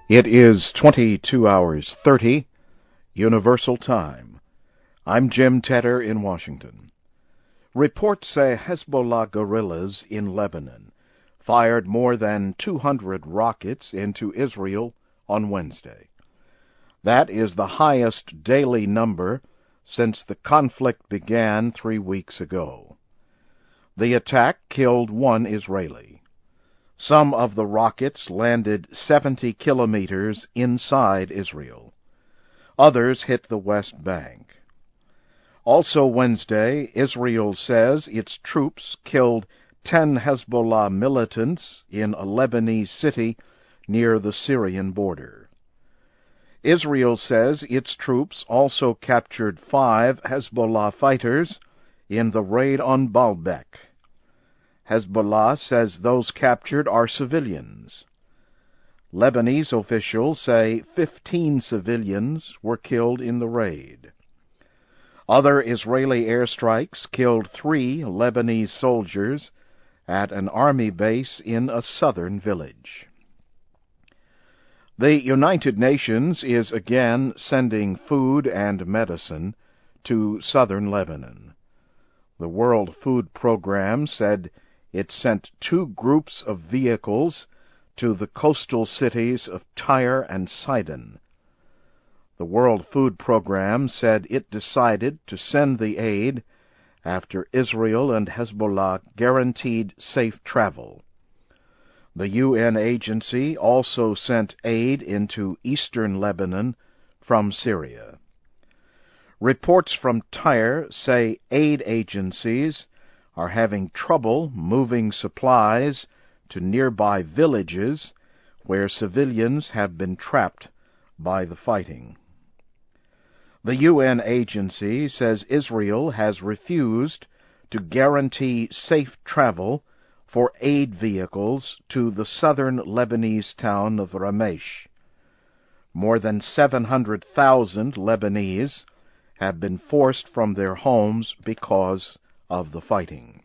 It is 22 hours 30, Universal Time. I'm Jim Tedder in Washington. Reports say Hezbollah guerrillas in Lebanon fired more than 200 rockets into Israel on Wednesday. That is the highest daily number since the conflict began 3 weeks ago. The attack killed one Israeli. Some of the rockets landed 70 kilometers inside Israel. Others hit the West Bank. Also Wednesday, Israel says its troops killed 10 Hezbollah militants in a Lebanese city near the Syrian border. Israel says its troops also captured 5 Hezbollah fighters in the raid on Baalbek. Hezbollah says those captured are civilians. Lebanese officials say 15 civilians were killed in the raid. Other Israeli airstrikes killed 3 Lebanese soldiers at an army base in a southern village. The United Nations is again sending food and medicine to southern Lebanon. The World Food Program said it sent 2 groups of vehicles to the coastal cities of Tyre and Sidon. The World Food Program said it decided to send the aid after Israel and Hezbollah guaranteed safe travel. The UN agency also sent aid into eastern Lebanon from Syria. Reports from Tyre say aid agencies are having trouble moving supplies to nearby villages where civilians have been trapped by the fighting. The UN agency says Israel has refused to guarantee safe travel for aid vehicles to the southern Lebanese town of Ramesh. More than 700,000 Lebanese have been forced from their homes because of the fighting.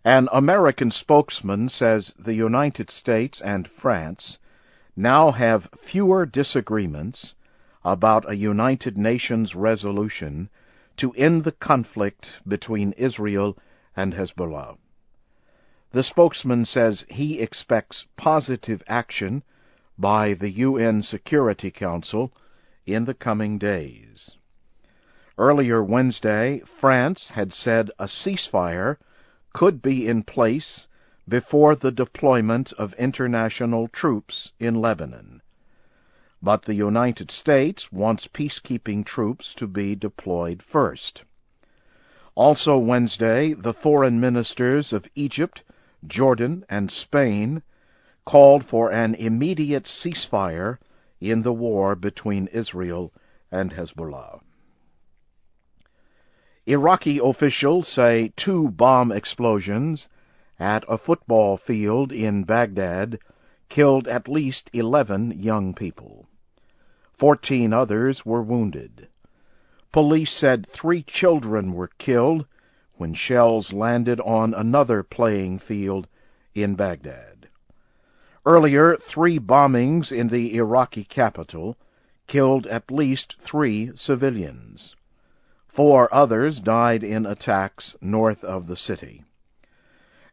An American spokesman says the United States and France now have fewer disagreements about a United Nations resolution to end the conflict between Israel and Hezbollah. The spokesman says he expects positive action by the UN Security Council in the coming days. Earlier Wednesday, France had said a ceasefire could be in place before the deployment of international troops in Lebanon. But the United States wants peacekeeping troops to be deployed first. Also Wednesday, the foreign ministers of Egypt, Jordan, and Spain called for an immediate ceasefire in the war between Israel and Hezbollah. Iraqi officials say 2 bomb explosions at a football field in Baghdad killed at least 11 young people. 14 others were wounded. Police said 3 children were killed when shells landed on another playing field in Baghdad. Earlier, 3 bombings in the Iraqi capital killed at least 3 civilians. 4 others died in attacks north of the city.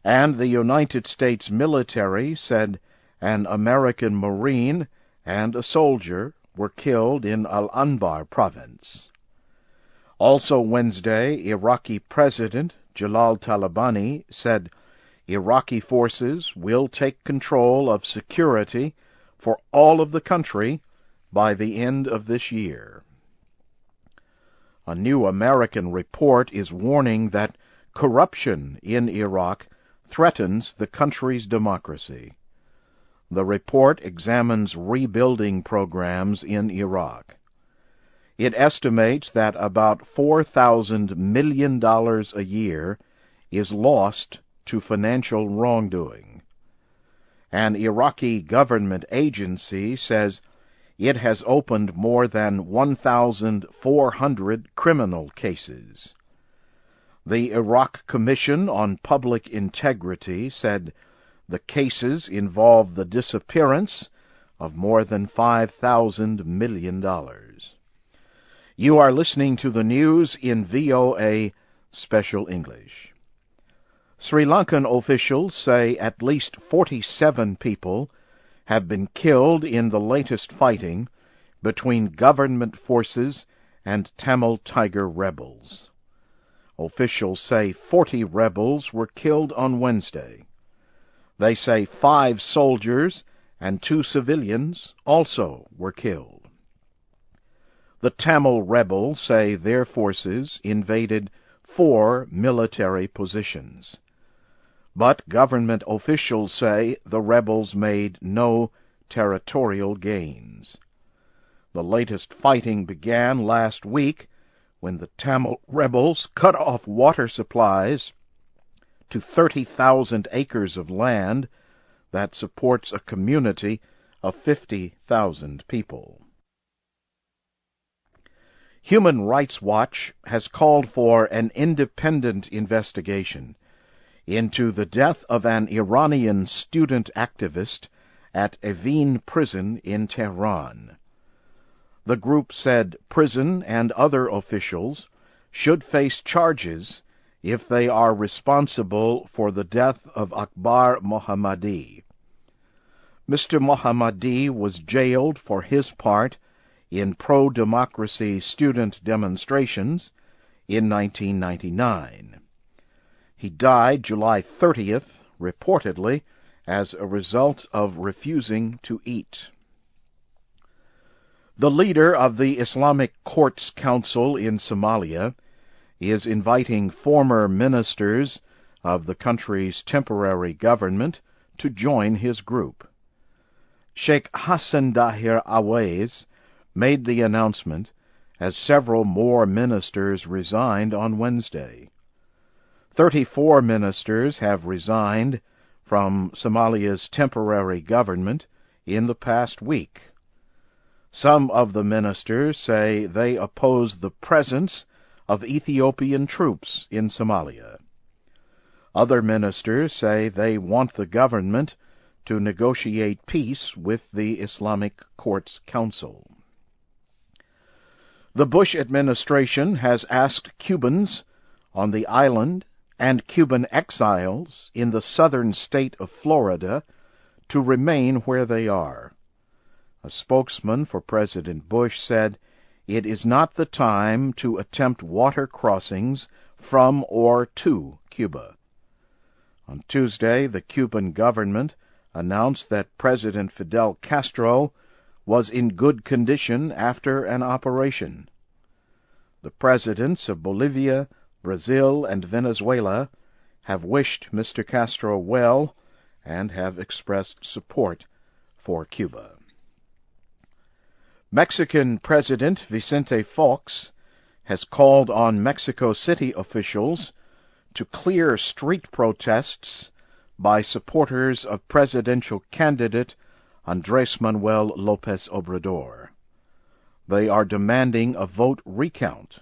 And the United States military said an American Marine and a soldier were killed in Al-Anbar province. Also Wednesday, Iraqi President Jalal Talabani said Iraqi forces will take control of security for all of the country by the end of this year. A new American report is warning that corruption in Iraq threatens the country's democracy. The report examines rebuilding programs in Iraq. It estimates that about $4,000 million a year is lost to financial wrongdoing. An Iraqi government agency says it has opened more than 1,400 criminal cases. The Iraq Commission on Public Integrity said the cases involve the disappearance, of more than $5,000 million. You are listening to the news in VOA Special English. Sri Lankan officials say at least 47 people have been killed in the latest fighting between government forces and Tamil Tiger rebels. Officials say 40 rebels were killed on Wednesday. They say 5 soldiers and 2 civilians also were killed. The Tamil rebels say their forces invaded 4 military positions. But government officials say the rebels made no territorial gains. The latest fighting began last week when the Tamil rebels cut off water supplies to 30,000 acres of land that supports a community of 50,000 people. Human Rights Watch has called for an independent investigation into the death of an Iranian student activist at Evin prison in Tehran. The group said prison and other officials should face charges if they are responsible for the death of Akbar Mohammadi. Mr. Mohammadi was jailed for his part in pro-democracy student demonstrations in 1999. He died July 30th, reportedly, as a result of refusing to eat. The leader of the Islamic Courts Council in Somalia is inviting former ministers of the country's temporary government to join his group. Sheikh Hassan Dahir Awais made the announcement as several more ministers resigned on Wednesday. 34 ministers have resigned from Somalia's temporary government in the past week. Some of the ministers say they oppose the presence of Ethiopian troops in Somalia. Other ministers say they want the government to negotiate peace with the Islamic Courts Council. The Bush administration has asked Cubans on the island and Cuban exiles in the southern state of Florida to remain where they are. A spokesman for President Bush said, "It is not the time to attempt water crossings from or to Cuba." On Tuesday, the Cuban government announced that President Fidel Castro was in good condition after an operation. The presidents of Bolivia, Brazil, and Venezuela have wished Mr. Castro well and have expressed support for Cuba. Mexican President Vicente Fox has called on Mexico City officials to clear street protests by supporters of presidential candidate Andrés Manuel López Obrador. They are demanding a vote recount.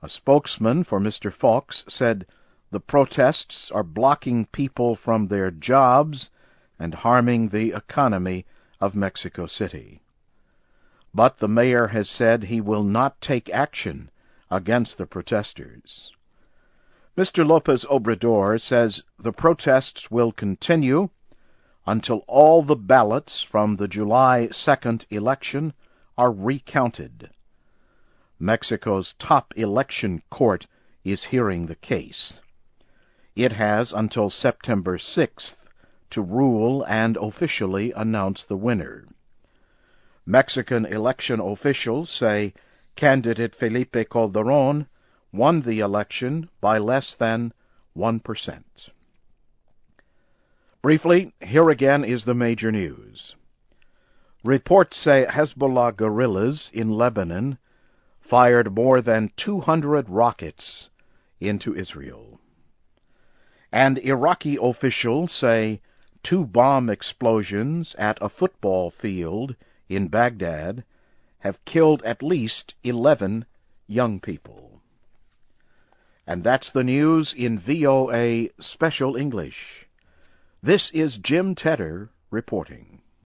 A spokesman for Mr. Fox said the protests are blocking people from their jobs and harming the economy of Mexico City. But the mayor has said he will not take action against the protesters. Mr. López Obrador says the protests will continue until all the ballots from the July 2nd election are recounted. Mexico's top election court is hearing the case. It has until September 6th to rule and officially announce the winner. Mexican election officials say candidate Felipe Calderón won the election by less than 1%. Briefly, here again is the major news. Reports say Hezbollah guerrillas in Lebanon fired more than 200 rockets into Israel. And Iraqi officials say 2 bomb explosions at a football field in Baghdad have killed at least 11 young people. And that's the news in VOA Special English. This is Jim Tedder reporting.